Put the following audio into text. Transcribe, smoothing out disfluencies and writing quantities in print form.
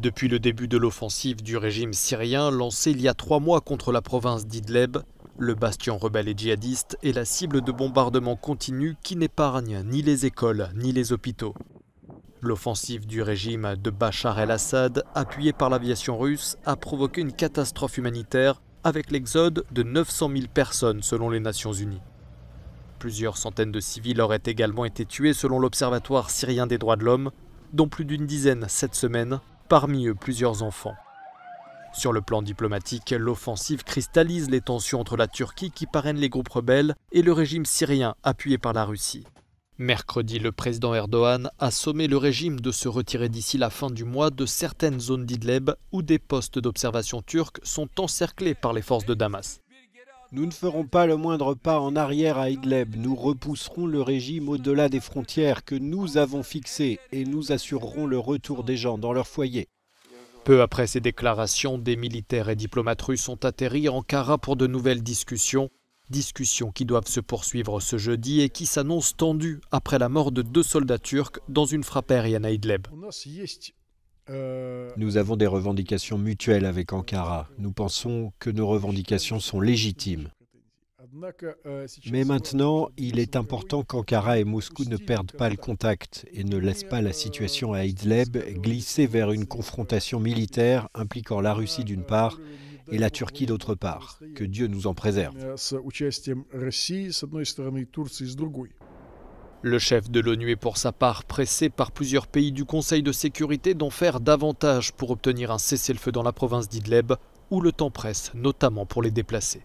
Depuis le début de l'offensive du régime syrien lancée il y a 3 mois contre la province d'Idleb, le bastion rebelle et djihadiste est la cible de bombardements continus qui n'épargnent ni les écoles ni les hôpitaux. L'offensive du régime de Bachar el-Assad, appuyée par l'aviation russe, a provoqué une catastrophe humanitaire avec l'exode de 900 000 personnes selon les Nations Unies. Plusieurs centaines de civils auraient également été tués selon l'Observatoire syrien des droits de l'homme, dont plus d'une dizaine cette semaine, parmi eux plusieurs enfants. Sur le plan diplomatique, l'offensive cristallise les tensions entre la Turquie qui parraine les groupes rebelles et le régime syrien appuyé par la Russie. Mercredi, le président Erdogan a sommé le régime de se retirer d'ici la fin du mois de certaines zones d'Idleb où des postes d'observation turcs sont encerclés par les forces de Damas. Nous ne ferons pas le moindre pas en arrière à Idleb. Nous repousserons le régime au-delà des frontières que nous avons fixées et nous assurerons le retour des gens dans leur foyer. Peu après ces déclarations, des militaires et diplomates russes ont atterri à Ankara pour de nouvelles discussions. Discussions qui doivent se poursuivre ce jeudi et qui s'annoncent tendues après la mort de 2 soldats turcs dans une frappe aérienne à Idleb. Nous avons des revendications mutuelles avec Ankara. Nous pensons que nos revendications sont légitimes. Mais maintenant, il est important qu'Ankara et Moscou ne perdent pas le contact et ne laissent pas la situation à Idleb glisser vers une confrontation militaire impliquant la Russie d'une part et la Turquie d'autre part. Que Dieu nous en préserve. Le chef de l'ONU est pour sa part pressé par plusieurs pays du Conseil de sécurité d'en faire davantage pour obtenir un cessez-le-feu dans la province d'Idleb, où le temps presse, notamment pour les déplacés.